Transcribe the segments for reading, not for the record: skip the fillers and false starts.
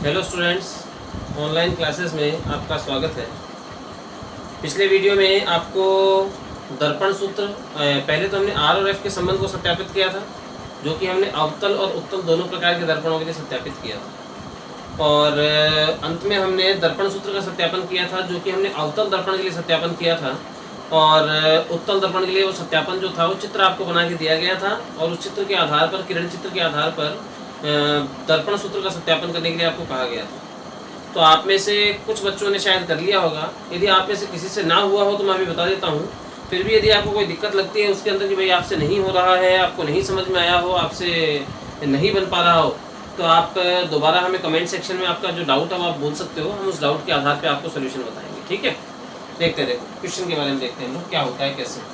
Hello students, online classes में आपका स्वागत है। पिछले वीडियो में आपको दर्पण सूत्र पहले तो हमने आर और एफ के संबंध को सत्यापित किया था, जो कि हमने अवतल और उत्तल दोनों प्रकार के दर्पणों के लिए सत्यापित किया था। और अंत में हमने दर्पण सूत्र का सत्यापन किया था, जो कि हमने अवतल दर्पण के लिए सत्यापन किया था। और उत्तल दर्पण के लिए वो सत्यापन जो था वो चित्र आपको बना के दिया गया था, और उस चित्र के आधार पर, किरण चित्र के आधार पर दर्पण सूत्र का सत्यापन करने के लिए आपको कहा गया था। तो आप में से कुछ बच्चों ने शायद कर लिया होगा। यदि आप में से किसी से ना हुआ हो तो मैं अभी बता देता हूँ। फिर भी यदि आपको कोई दिक्कत लगती है उसके अंदर कि भाई आपसे नहीं हो रहा है, आपको नहीं समझ में आया हो, आपसे नहीं बन पा रहा हो, तो आप दोबारा हमें कमेंट सेक्शन में आपका जो डाउट है वो आप बोल सकते हो। हम उस डाउट के आधार पर आपको सोल्यूशन बताएंगे, ठीक है। देखते क्वेश्चन के बारे में देखते हैं हम लोग क्या होता है कैसे।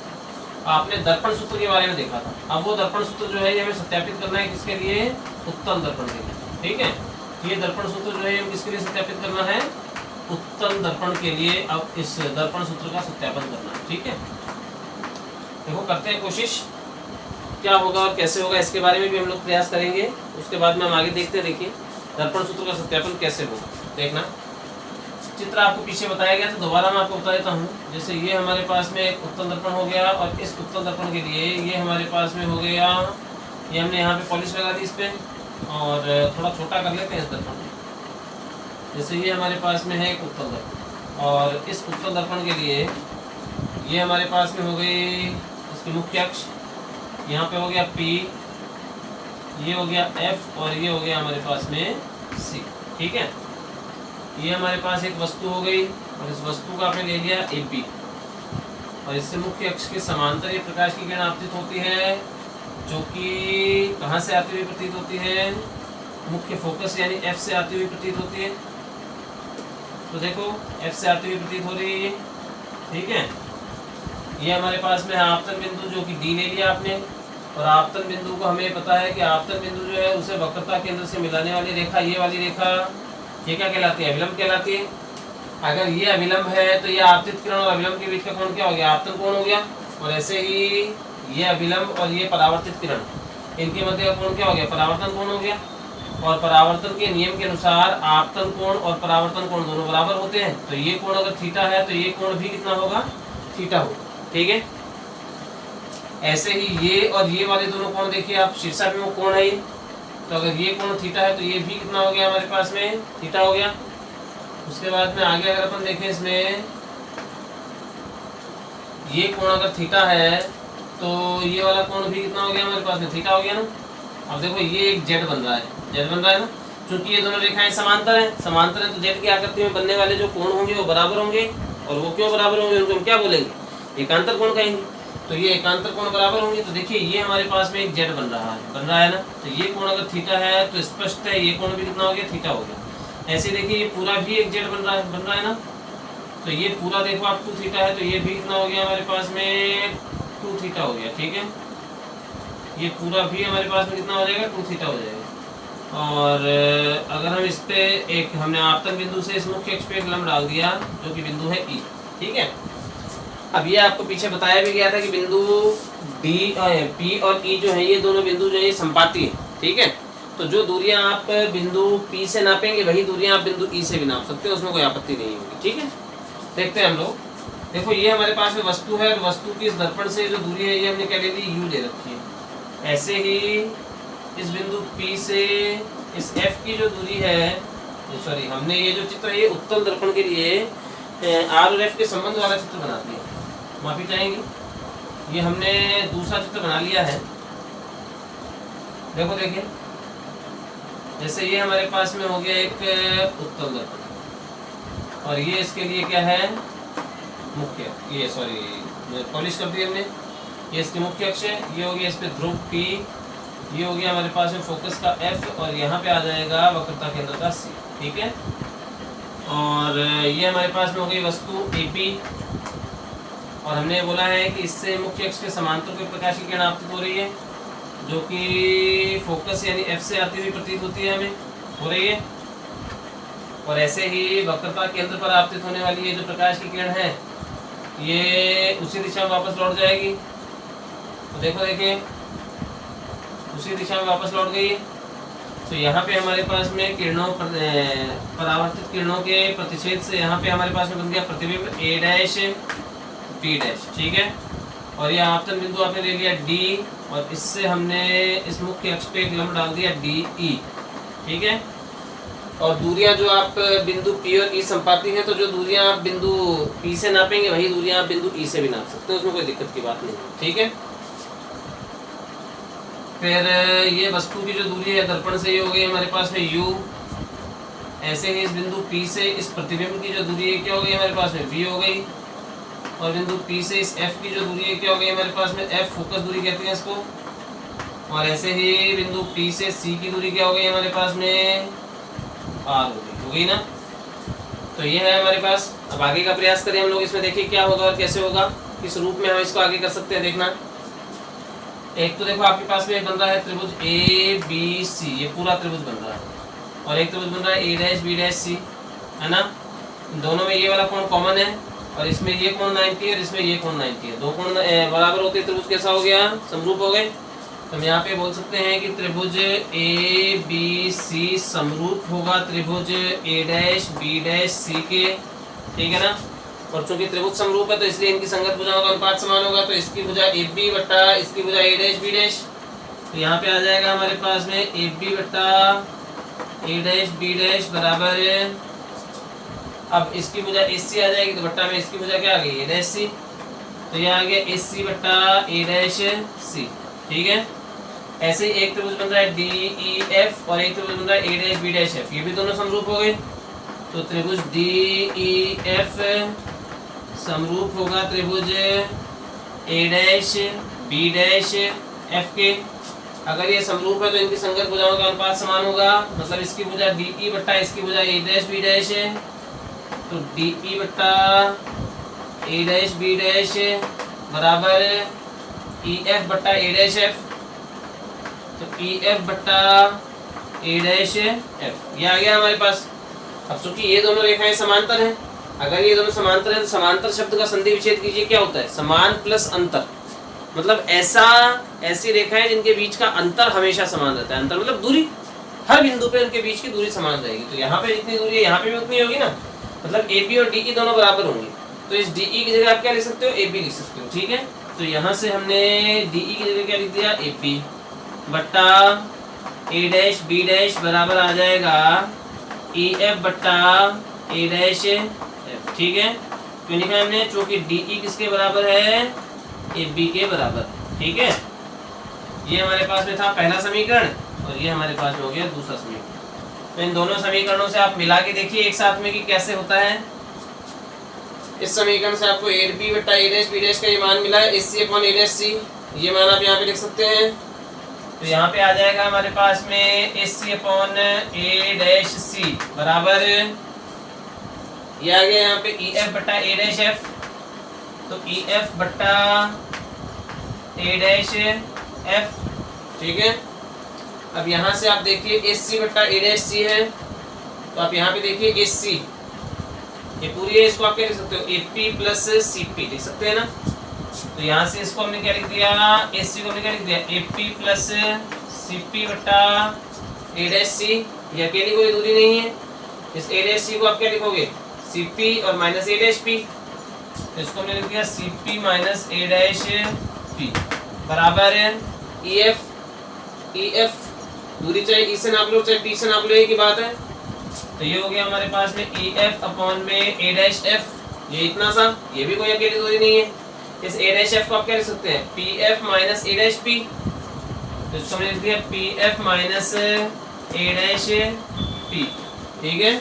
आपने दर्पण सूत्र के बारे में देखा था। अब वो दर्पण सूत्र जो है ये हमें सत्यापित करना है किसके लिए? उत्तल दर्पण के लिए, ठीक है। ये दर्पण सूत्र जो है हम किसके लिए सत्यापित करना है? उत्तल दर्पण के लिए। अब इस दर्पण सूत्र का सत्यापन करना है, ठीक है। देखो करते हैं कोशिश, क्या होगा और कैसे होगा इसके बारे में भी हम लोग प्रयास करेंगे। उसके बाद में हम आगे देखते हैं। देखिए दर्पण सूत्र का सत्यापन कैसे होगा, देखना। चित्र आपको पीछे बताया गया था, दोबारा मैं आपको बता देता हूँ। जैसे ये हमारे पास में एक उत्तल दर्पण हो गया, और इस उत्तल दर्पण के लिए ये हमारे पास में हो गया, ये हमने यहाँ पे पॉलिश लगा दी इस पर, और थोड़ा छोटा कर लेते हैं इस दर्पण में। जैसे ये हमारे पास में है एक उत्तल दर्पण, और इस उत्तल दर्पण के लिए ये हमारे पास में हो गई इसकी मुख्य अक्ष, यहाँ पे हो गया P, ये हो गया F, और ये हो गया हमारे पास में C, ठीक है। ये हमारे पास एक वस्तु हो गई, और इस वस्तु का आपने ले लिया AP, और इससे मुख्य अक्ष के समांतर ये प्रकाश की किरण आपतित होती है, जो कि कहाँ से आती हुई प्रतीत होती है? मुख्य फोकस यानी F से आती हुई प्रतीत होती है। तो देखो F से आती हुई प्रतीत हो रही है, ठीक है। ये हमारे पास में है आपतन बिंदु, जो कि D ले लिया आपने, और आपतन बिंदु को हमें पता है कि आपतन बिंदु जो है उसे वक्रता केंद्र से मिलाने वाली रेखा, ये वाली रेखा, ये क्या कहलाती है? अभिलंब कहलाती है। अगर ये अभिलंब है तो ये आपतित किरण और अभिलंब के बीच का कोण क्या हो गया? आपतन कोण हो गया। और ऐसे ही ये अभिलंब और ये परावर्तित किरण, इनके मध्य का कोण क्या हो गया? परावर्तन कोण हो गया। और परावर्तन के नियम के अनुसार आपतन कोण और परावर्तन कोण दोनों बराबर होते हैं। तो ये कोण अगर थीटा है तो ये कोण भी कितना होगा? थीटा होगा, ठीक है। ऐसे ही ये और ये वाले दोनों कोण देखिए आप, शीर्षाभिमुख कोण है ये, तो अगर ये कोण थीटा है तो ये भी कितना हो गया हमारे पास में? थीटा हो गया। उसके बाद में आगे अगर अपन देखें इसमें, ये कोण अगर थीटा है तो ये वाला कोण भी कितना हो गया हमारे पास में? थीटा हो गया ना। अब देखो ये एक जेड बन रहा है, जेड बन रहा है ना, क्योंकि ये दोनों रेखाएं समांतर हैं। समांतर है तो जेड की आकृति में बनने वाले जो कोण होंगे वो बराबर होंगे। और वो क्यों बराबर होंगे? उनको हम क्या बोलेंगे? एकांतर कोण कहेंगे। तो ये एकांतर कोण बराबर होंगे। तो देखिए ये हमारे पास में एक जेड बन रहा है ना। तो ये कोण अगर थीटा है तो स्पष्ट है ये कोण भी कितना हो गया? थीटा हो गया। ऐसे देखिए ये पूरा भी एक जेड बन रहा है ना। तो ये पूरा देखो आप 2 थीटा है, तो ये भी कितना हो गया हमारे पास में? 2 थीटा हो गया, ठीक है। ये पूरा भी हमारे पास में कितना हो जाएगा? 2 थीटा हो जाएगा। और अगर हम इस पे एक, हमने आपतन बिंदु से इस मुख्य अक्ष पे एक लंब डाल दिया, जो कि बिंदु है E, ठीक है। अब ये आपको पीछे बताया भी गया था कि बिंदु P और E जो है ये दोनों बिंदु जो है संपाती है, ठीक है। तो जो दूरियां आप बिंदु P से नापेंगे वही दूरियां आप बिंदु E से भी नाप सकते हो, उसमें कोई आपत्ति नहीं होगी, ठीक है। देखते हैं हम लोग। देखो ये हमारे पास में वस्तु है, और वस्तु की इस दर्पण से जो दूरी है ये हमने क्या ले ली? U ले रखी है। ऐसे ही इस बिंदु P से इस F की जो दूरी है, सॉरी हमने ये जो चित्र है ये उत्तल दर्पण के लिए R और F के संबंध वाला चित्र बनाती है, माफी चाहेंगे। ये हमने दूसरा चित्र बना लिया है। देखो देखिए, जैसे ये हमारे पास में हो गया एक उत्तल दर्पण, और ये इसके लिए क्या है? मुख्य, ये सॉरी पॉलिश कर दी हमने। ये इसके मुख्य अक्ष है, ये हो गया इस पे ध्रुव P, ये हो गया हमारे पास में फोकस का F, और यहाँ पे आ जाएगा वक्रता केंद्र का C, ठीक है। और ये हमारे पास में हो गई वस्तु AP, और हमने बोला है कि इससे मुख्य अक्ष के समांतर कोई प्रकाश की किरण आपतित हो रही है, जो कि फोकस यानी F से आती हुई प्रतीत होती है, हमें हो रही है। और ऐसे ही वक्रता केंद्र पर आपतित होने वाली ये जो प्रकाश की किरण है ये उसी दिशा में वापस लौट जाएगी। तो देखो देखिए उसी दिशा में वापस लौट गई है। तो यहाँ पे हमारे पास में परावर्तित किरणों के प्रतिच्छेद से यहाँ पे हमारे पास में बन गया प्रतिबिंब A डैश B डैश, ठीक है। और यह आपतन बिंदु आपने ले लिया D, और इससे हमने इस मुख्य अक्ष पे एक लंब डाल दिया DE, ठीक है। और दूरियां जो आप बिंदु P और E संपाती हैं, तो जो दूरियां आप बिंदु P से नापेंगे वही दूरियां आप बिंदु E से भी नाप सकते हैं, उसमें कोई दिक्कत की बात नहीं, ठीक है। फिर ये वस्तु की जो दूरी है दर्पण से ये हो गई हमारे पास में U। ऐसे ही इस बिंदु P से इस प्रतिबिंब की जो दूरी है क्या हो गई हमारे पास में V हो गई। और बिंदु P से इस F की जो दूरी है क्या हो गई हमारे पास में F, फोकस दूरी कहते हैं इसको। और ऐसे ही बिंदु P से C की दूरी क्या हो गई हमारे पास में R हो गई ना। तो ये है हमारे पास। अब आगे का प्रयास करें हम लोग, इसमें देखिए क्या होगा और कैसे होगा, किस रूप में हम इसको आगे कर सकते हैं। देखना, एक तो देखो आपके पास में बन रहा है त्रिभुज ABC, ये पूरा त्रिभुज बन रहा है, और एक त्रिभुज बन रहा है A dash B dash C, है ना। दोनों में ये वाला कोण कॉमन है, और इसमें ये कोण 90 है और इसमें ये कोण 90 है। दो कोण बराबर होते त्रिभुज कैसा हो गया, समरूप हो गए। तो हम यहाँ पे बोल सकते हैं कि त्रिभुज ABC समरूप होगा त्रिभुज A dash B dash C के, ठीक है ना। और चूंकि त्रिभुज समरूप है तो इसलिए इनकी संगत भुजाओं का अनुपात समान होगा। तो इसकी भुजा AB बट्टा इसकी भुजा A डैश B डैश, तो यहाँ पे आ जाएगा हमारे पास में AB बट्टा A डैश B डैश बराबर, अब इसकी भुजा AC आ जाएगी तो बट्टा में इसकी भुजा क्या आ गई A डैश C, तो यह आ गया AC बट्टा A डैश C, ठीक है। ऐसे ही एक त्रिभुज बन रहा है DEF और एक त्रिभुज बन रहा है A dash B dash F, ये भी दोनों समरूप हो गए। तो त्रिभुज DEF समरूप होगा त्रिभुज A dash B dash F के। अगर ये समरूप है तो इनकी संगत भुजाओं का अनुपात समान होगा, मतलब इसकी भुजा DE बट्टा इसकी भुजा A डैश B डैश है, तो DE बट्टा A डैश B डैश बराबर EF बट्टा A डैश F, तो EF बट्टा A डैश F, ये आ गया हमारे पास। अब चूंकि ये दोनों रेखाएं समांतर हैं, अगर ये दोनों समांतर हैं तो समांतर शब्द का संधि विच्छेद कीजिए, क्या होता है, समान प्लस अंतर। मतलब ऐसी रेखाएं जिनके बीच का अंतर हमेशा समान रहता है। अंतर मतलब दूरी, हर बिंदु पे उनके बीच की दूरी समान रहेगी। तो यहाँ पे जितनी दूरी है यहाँ पे भी उतनी होगी ना, मतलब AB और DE दोनों बराबर होंगे। तो इस DE की जगह आप क्या लिख सकते हो, AB लिख सकते हो, ठीक है। तो यहाँ से हमने DE की जगह क्या लिख दिया, AB बट्टा A डैश B डैश बराबर आ जाएगा EF बट्टा A डैश F, ठीक है। क्यों लिखा हमने, चूंकि DE किसके बराबर है, AB के बराबर, ठीक है। ये हमारे पास में था पहला समीकरण, और ये हमारे पास में हो गया दूसरा समीकरण। तो इन दोनों समीकरणों से आप मिला के देखिए एक साथ में कि कैसे होता है। इस समीकरण से आपको AB बट्टा A डैश B डैश का ये मान मिला है, AC upon A dash C, ये मान आप यहाँ पे लिख सकते हैं। तो यहाँ पे आ जाएगा हमारे पास में AC upon A dash C बराबर, ये आ गया यहाँ पे EF बट्टा A डैश F, तो EF बट्टा A डैश F, ठीक है। अब यहाँ से आप देखिए AC बट्टा A डैश C है, तो आप यहाँ पे देखिए AC, ये पूरी है, इसको आप क्या लिख सकते हो, AP प्लस CP लिख सकते हैं ना। तो यहाँ से इसको हमने क्या लिख दिया, AC को हमने क्या लिख दिया, AP प्लस CP बट्टा A डैश C, ये अकेली कोई दूरी नहीं है। इस A डैश C को आप क्या लिखोगे, CP और माइनस A डैश P, तो इसको हमने लिख दिया CP minus A dash P बराबर EF दूरी चाहे E से नाप लो चाहे P से नाप लो, एक ही बात है। तो ये हो गया हमारे पास में EF अपॉन में A डैश F, ये इतना सा, ये भी कोई अकेली दूरी नहीं है। इस A डैश F को आप क्या लिख सकते हैं, PF minus A dash P, तो इसको हमने लिख दिया PF minus A dash P, ठीक है।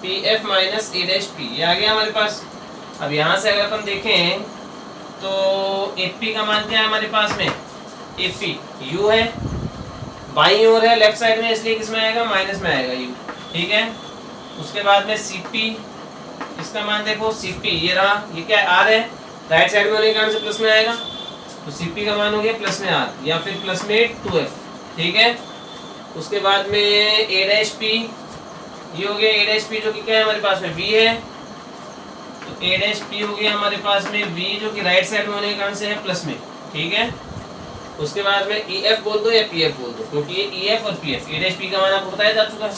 PF minus A dash P, ये आ गया हमारे पास। अब यहाँ से अगर हम देखें तो AP का मान क्या है हमारे पास में, AP U है, बाईं ओर है लेफ्ट साइड में, इसलिए किसमें आएगा, माइनस में आएगा U, ठीक है। उसके बाद में CP, इसका मान देखो CP ये रहा, ये क्या है R है, राइट साइड में होने के कारण से प्लस में आएगा, तो CP का मान हो गया प्लस में R या फिर प्लस में 2F, ठीक है। उसके बाद में A डैश P, ये हो गया A डैश P जो कि क्या है हमारे पास में V है, तो A डैश P हो गया हमारे पास में V जो कि राइट साइड में होने के कारण से है प्लस में, ठीक है। उसके बाद में ई एफ बोल दो या पी एफ बोल दो, क्योंकि ये ई एफ और पी एफ, ए डैश पी का मान आपको बताया जा चुका है।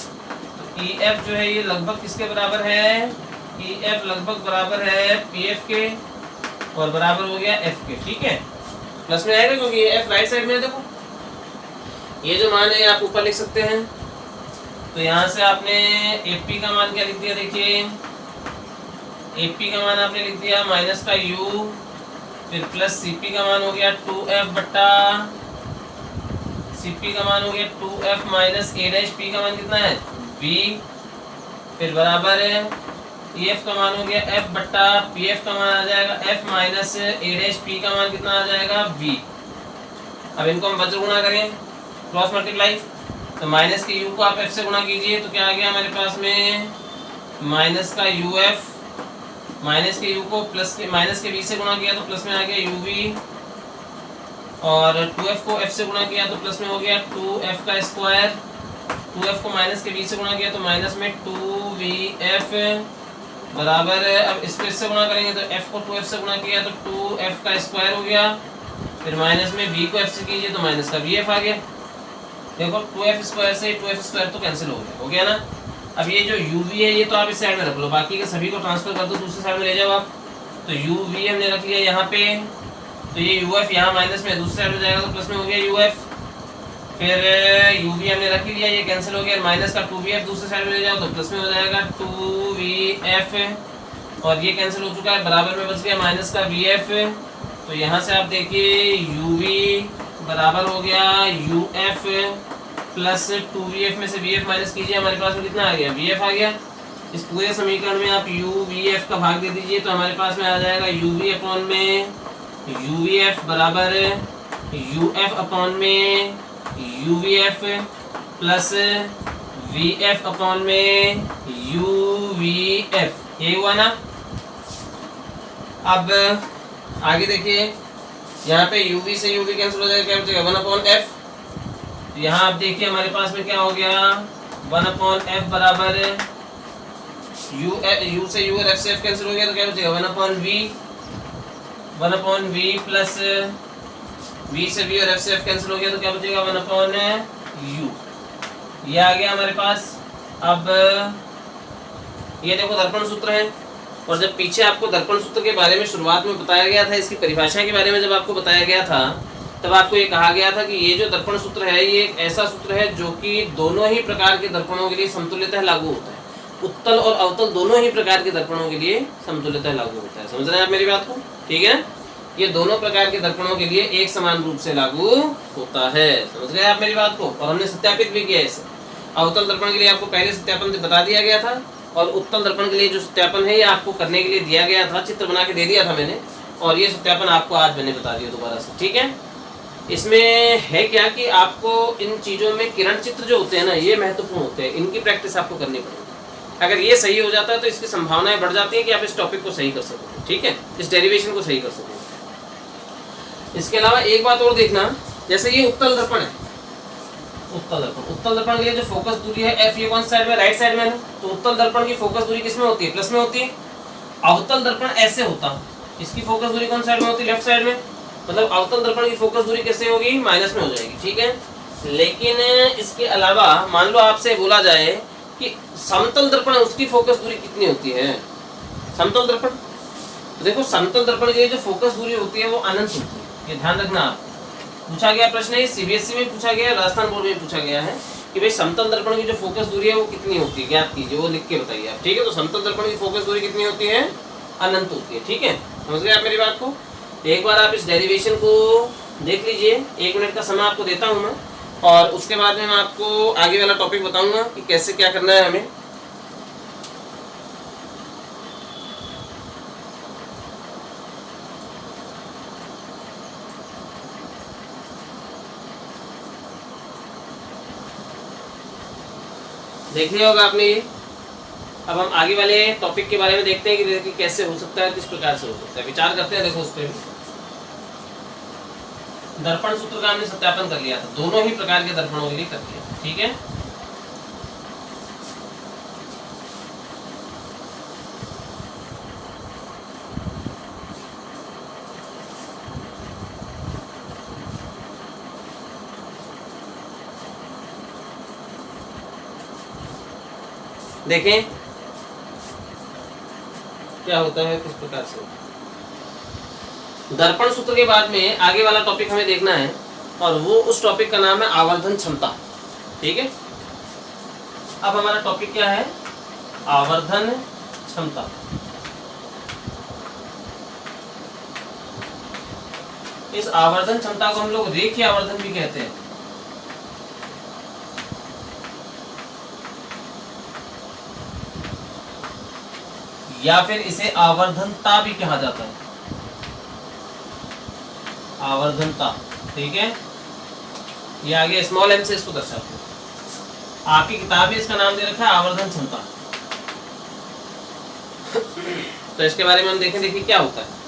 तो ई एफ जो है ये लगभग किसके बराबर है, ई एफ लगभग बराबर है पी एफ के और बराबर हो गया एफ के। ठीक है, प्लस में आएगा क्योंकि ये एफ राइट साइड में है। देखो ये जो मान है आप ऊपर लिख सकते हैं। तो यहाँ से आपने एफ पी का मान क्या लिख दिया, देखिए एफ पी का मान आपने लिख दिया माइनस का यू, फिर प्लस सी पी का मान हो गया 2f बट्टा सी पी का मान हो गया 2f माइनस ए डैश पी का मान कितना है v, फिर बराबर है ई एफ का मान हो गया f बट्टा पी एफ का मान आ जाएगा f माइनस ए डैश पी का मान कितना आ जाएगा v। अब इनको हम वज्र गुणा करें, क्रॉस मल्टीप्लाई, तो माइनस के u को आप f से गुणा कीजिए, तो क्या आ गया हमारे पास में माइनस का यू एफ, माइनस के u को प्लस के माइनस के v से गुणा किया तो प्लस में आ गया uv, और 2f को f से गुणा किया तो प्लस में हो गया 2f का स्क्वायर, 2f को माइनस के v से गुणा किया तो माइनस में 2vf बराबर है। अब इसको इससे गुणा करेंगे तो f को 2f से गुणा किया तो 2f का स्क्वायर हो गया, फिर माइनस में v को f से कीजिए तो माइनस का vf आ गया। देखो 2f स्क्वायर से 2f स्क्वायर तो कैंसिल हो गया ना। अब ये जो uv है ये तो आप इस साइड में रख लो, बाकी के सभी को ट्रांसफर कर दो दूसरी साइड में ले जाओ आप। तो uv हमने रख लिया यहाँ पे, तो ये uf यहाँ माइनस में दूसरी साइड में जाएगा तो प्लस में हो गया uf, फिर uv हमने रख लिया, ये कैंसिल हो गया, माइनस का 2vf दूसरी साइड में ले जाओ तो प्लस में हो जाएगा 2vf, और ये कैंसिल हो चुका है, बराबर में बच गया माइनस का vf। तो यहाँ से आप देखिए uv बराबर हो गया uf प्लस 2vf में से vf माइनस कीजिए, हमारे पास में कितना आ गया vf आ गया। इस पूरे समीकरण में आप uvf का भाग दे दीजिए तो हमारे पास में आ जाएगा uv अपॉन में uvf बराबर uf अपॉन में uvf प्लस vf अपॉन में uvf, ये हुआ ना। अब आगे देखिए यहाँ पे uv से uv कैंसिल हो जाएगा, क्या बचेगा 1 अपॉन f। यहाँ आप देखिए हमारे पास में क्या हो गया 1 अपॉन f बराबर u से u और f से f कैंसिल हो गया तो क्या बचेगा 1 upon v, 1 upon v plus v से v और f से f कैंसिल हो गया तो क्या बचेगा 1 अपॉन u, ये आ गया हमारे पास। अब ये देखो दर्पण सूत्र है, और जब पीछे आपको दर्पण सूत्र के बारे में शुरुआत में बताया गया था, इसकी परिभाषा के बारे में जब आपको बताया गया था तब आपको ये कहा गया था कि ये जो दर्पण सूत्र है ये एक ऐसा सूत्र है जो कि दोनों ही प्रकार के दर्पणों के लिए समतुल्यतः लागू होता है, उत्तल और अवतल दोनों ही प्रकार के दर्पणों के लिए समतुल्यतः लागू होता है। समझ रहे हैं आप मेरी बात को, ठीक है ना। ये दोनों प्रकार के दर्पणों के लिए एक समान रूप से लागू होता है, समझ गए आप मेरी बात को। और हमने सत्यापित भी किया इसे, अवतल दर्पण के लिए आपको पहले सत्यापन बता दिया गया था, और उत्तल दर्पण के लिए जो सत्यापन है ये आपको करने के लिए दिया गया था, चित्र बना के दे दिया था मैंने, और ये सत्यापन आपको आज मैंने बता दिया दोबारा से, ठीक है। इसमें है क्या कि आपको इन चीज़ों में किरण चित्र जो होते हैं ना ये महत्वपूर्ण होते हैं, इनकी प्रैक्टिस आपको करनी पड़ेगी। अगर ये सही हो जाता है तो इसकी संभावनाएं बढ़ जाती है कि आप इस टॉपिक को सही कर सकोगे, ठीक है, इस डेरिवेशन को सही कर सकोगे। इसके अलावा एक बात और देखना, जैसे ये उत्तल दर्पण है, उत्तल दर्पण के लिए जो फोकस दूरी है f, ये कौन साइड में, राइट साइड में है, तो उत्तल दर्पण की फोकस दूरी किस में होती है, प्लस में होती है। अवतल दर्पण ऐसे होता, इसकी फोकस दूरी कौन साइड में होती है, लेफ्ट साइड में, मतलब अवतल दर्पण की फोकस दूरी कैसे होगी, माइनस में हो जाएगी, ठीक है। लेकिन इसके अलावा मान लो आपसे बोला जाए कि समतल दर्पण उसकी फोकस दूरी कितनी होती है, समतल दर्पण, तो देखो समतल दर्पण के लिए जो फोकस दूरी होती है वो अनंत होती है, ये ध्यान रखना। आप पूछा गया प्रश्न है, सीबीएसई में पूछा गया, राजस्थान बोर्ड में पूछा गया है कि भाई समतल दर्पण की जो फोकस दूरी है वो कितनी होती है, ज्ञात कीजिए, वो लिख के बताइए आप, ठीक है। तो समतल दर्पण की फोकस दूरी कितनी होती है, अनंत होती है, ठीक है, समझ गए आप मेरी बात को। एक बार आप इस डेरिवेशन को देख लीजिए, 1 मिनट का समय आपको देता हूँ मैं, और उसके बाद में मैं आपको आगे वाला टॉपिक बताऊंगा कि कैसे क्या करना है हमें। देख लिया होगा आपने ये। अब हम आगे वाले टॉपिक के बारे में देखते हैं कि कैसे हो सकता है, किस प्रकार से हो सकता है, विचार करते हैं। देखो उस पर दर्पण सूत्र का हमने सत्यापन कर लिया था, दोनों ही प्रकार के दर्पणों के लिए कर लिया, ठीक है। देखें क्या होता है, किस प्रकार से। दर्पण सूत्र के बाद में आगे वाला टॉपिक हमें देखना है और वो उस टॉपिक का नाम है आवर्धन क्षमता। ठीक है, अब हमारा टॉपिक क्या है, आवर्धन क्षमता। इस आवर्धन क्षमता को हम लोग रेखीय आवर्धन भी कहते हैं। या फिर इसे आवर्धनता भी कहा जाता है, आवर्धनता। ठीक है, ये आगे स्मॉल एम से इसको दर्शाते हैं। आपकी किताब में इसका नाम दे रखा है आवर्धन क्षमता। तो इसके बारे में हम देखिए क्या होता है।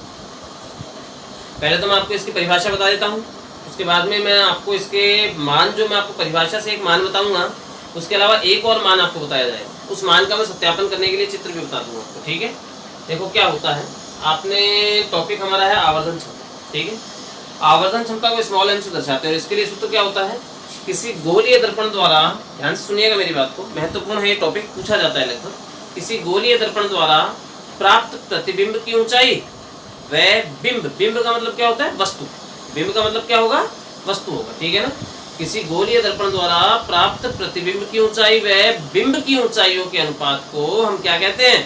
पहले तो मैं आपको इसकी परिभाषा बता देता हूँ, उसके बाद में मैं आपको इसके मान, जो मैं आपको परिभाषा से एक मान बताऊंगा, उसके अलावा एक और मान आपको बताया जाएगा। उस मान का मैं सत्यापन करने के लिए चित्र भी बता दूंगा आपको। ठीक है, देखो क्या होता है। आपने टॉपिक हमारा है आवर्धन क्षमता। ठीक है, आवर्धन क्षमता को स्मॉल एम से दर्शाते हैं और इसके लिए सूत्र क्या होता है, किसी गोलीय दर्पण द्वारा, ध्यान से सुनिएगा मेरी बात को, महत्वपूर्ण है ये टॉपिक, पूछा जाता है लगभग। किसी गोलीय दर्पण द्वारा प्राप्त प्रतिबिंब की ऊंचाई वह बिंब, बिंब का मतलब क्या होता है, वस्तु, बिंब का मतलब क्या होगा, वस्तु होगा। ठीक है ना, किसी गोलीय दर्पण द्वारा प्राप्त प्रतिबिंब की ऊंचाई वह बिंब की ऊंचाइयों के अनुपात को हम क्या कहते हैं,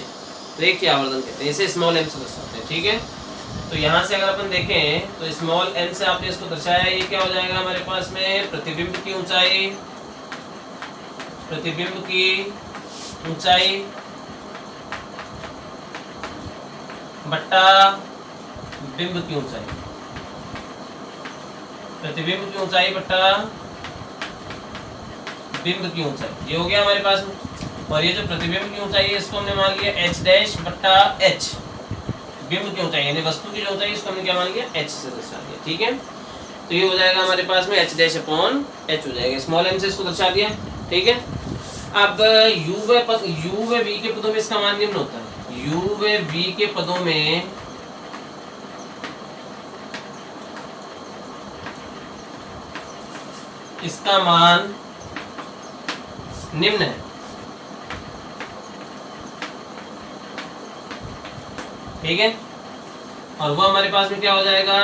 रेखीय आवर्धन कहते हैं। इसे स्मॉल एम से दर्शाते हैं। ठीक है, तो यहाँ से अगर अपन देखें तो स्मॉल एम से आपने इसको दर्शाया, ये क्या हो जाएगा हमारे पास में, प्रतिबिंब की ऊंचाई, प्रतिबिंब की ऊंचाई बट्टा बिंब की ऊंचाई, प्रतिबिंब की ऊंचाई बट्टा बिंब की ऊंचाई, ये हो गया हमारे पास में। और ये जो प्रतिबिंब की ऊंचाई है इसको हमने मान लिया h डैश बट्टा h, बिंब की ऊंचाई यानी वस्तु की जो ऊंचाई इसको हमने क्या मान लिया, h से दर्शा दिया। ठीक है, तो ये हो जाएगा हमारे पास में h डैश अपॉन h हो जाएगा, स्मॉल m से इसको दर्शा दिया। ठीक है, अब u व v के पदों में इसका मान निम्न होता है। u व v के पदों में इसका मान निम्न है। ठीक है, और वो हमारे पास में क्या हो जाएगा,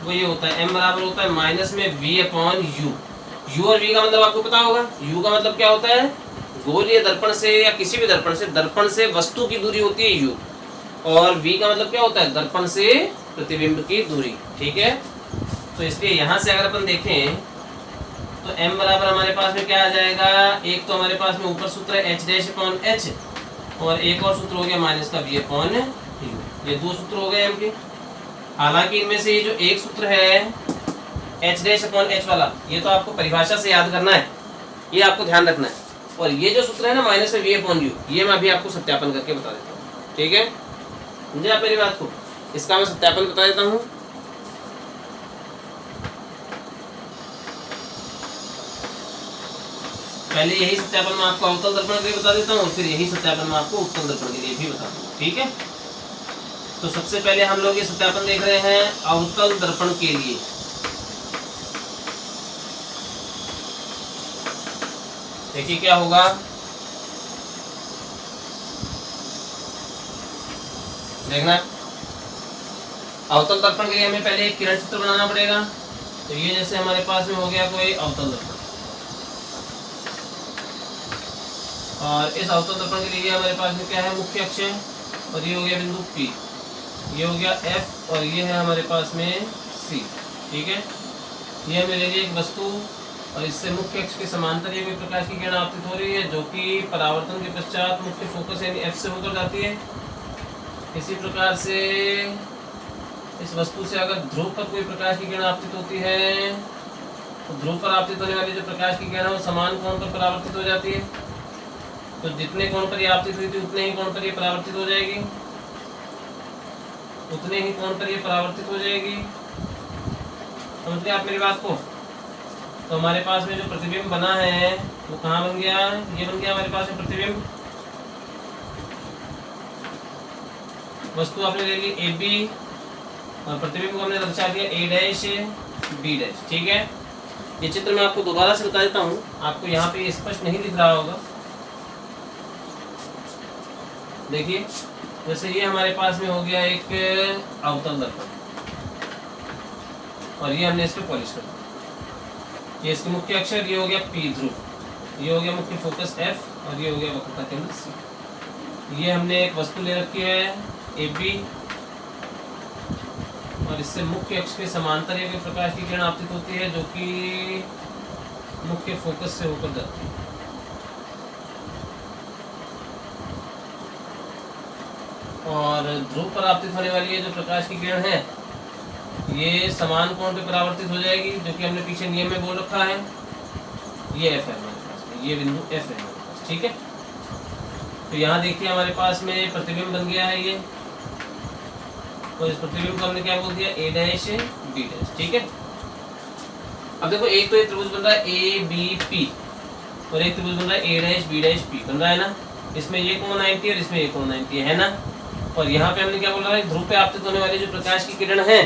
वो ये होता है m बराबर होता है माइनस में v अपॉन u। u और v का मतलब आपको पता होगा, u का मतलब क्या होता है, गोलीय दर्पण से या किसी भी दर्पण से वस्तु की दूरी होती है u, और v का मतलब क्या होता है, दर्पण से प्रतिबिंब की दूरी। ठीक है, तो इसलिए यहाँ से अगर अपन देखें तो m बराबर हमारे पास में क्या आ जाएगा, एक तो हमारे पास में ऊपर सूत्र है h डैश अपॉन h, और एक और सूत्र हो गया माइनस का v अपॉन u। ये दो सूत्र हो गए m के। हालांकि इनमें से ये जो एक सूत्र है h डैश अपॉन h वाला, ये तो आपको परिभाषा से याद करना है, ये आपको ध्यान रखना है। और ये जो सूत्र है ना माइनस में v अपॉन u, ये मैं अभी आपको सत्यापन करके बता देता हूँ। ठीक है, समझे आप मेरी बात को, इसका मैं सत्यापन बता देता हूँ। पहले यही सत्यापन मैं आपको अवतल दर्पण के लिए बता देता हूँ, और फिर यही सत्यापन मैं आपको उत्तल दर्पण के लिए भी बता दूंगा। ठीक है, तो सबसे पहले हम लोग ये सत्यापन देख रहे हैं अवतल दर्पण के लिए। देखिए क्या होगा, देखना अवतल दर्पण के लिए हमें पहले एक किरण चित्र बनाना पड़ेगा। तो ये जैसे हमारे पास में हो गया कोई अवतल दर्पण, और इस अवतल दर्पण के लिए हमारे पास में क्या है, मुख्य अक्ष है, और ये हो गया बिंदु P, ये हो गया F, और ये है हमारे पास में C। ठीक है, ये हमें ले ली एक वस्तु, और इससे मुख्य अक्ष के समांतर ये कोई प्रकाश की किरण आपतित हो रही है, जो कि परावर्तन के पश्चात मुख्य फोकस यानी F से होकर जाती है। इसी प्रकार से इस वस्तु से अगर ध्रुव पर कोई प्रकाश की किरण आपतित होती है, तो ध्रुव पर आपतित होने वाली जो प्रकाश की किरण है वो समान कोण पर परावर्तित हो जाती है। तो जितने कोण पर ये आपतित हुई थी उतने ही कोण पर ये परावर्तित हो जाएगी, उतने ही कोण पर ये परावर्तित हो जाएगी। समझ गए आप मेरी बात को। तो हमारे पास में जो प्रतिबिंब बना है वो कहाँ बन गया, ये बन गया हमारे पास में प्रतिबिंब। वस्तु आपने ले ली AB, और प्रतिबिंब को हमने दर्शा दिया A डैश B डैश। ठीक है, ये चित्र मैं आपको दोबारा से बता देता हूँ, आपको यहाँ पे स्पष्ट नहीं दिख रहा होगा। देखिए जैसे ये हमारे पास में हो गया एक अवतल दर्पण और ये हमने इस पे पॉलिश कर दिया। ये इसके मुख्य अक्षर, ये हो गया P ध्रुव, ये हो गया मुख्य फोकस F और ये हो गया वक्रता केंद्र C। ये हमने एक वस्तु ले रखी है AB और इससे मुख्य अक्ष के समांतर एक प्रकाश की किरण आपतित होती है जो कि मुख्य फोकस से होकर जाती है। और ध्रुव पर आपतित होने वाली ये जो प्रकाश की किरण है ये समान कोण पे परावर्तित हो जाएगी, जो कि हमने पीछे नियम में बोल रखा है। ये F है हमारे पास में, ये बिंदु F है हमारे पास, ठीक है। तो यहाँ देखिए हमारे पास में प्रतिबिंब बन गया है ये, और इस प्रतिबिंब को हमने क्या बोल दिया, A डैश B डैश, ठीक है। अब देखो एक तो ये त्रिभुज बन रहा है ABP और एक त्रिभुज बन रहा है A dash B dash P बन रहा है ना। इसमें ये कोण 90 और इसमें ये कोण 90 है ना। और यहाँ पे हमने क्या बोला है, ध्रुव पे आपतित होने वाली जो प्रकाश की किरण है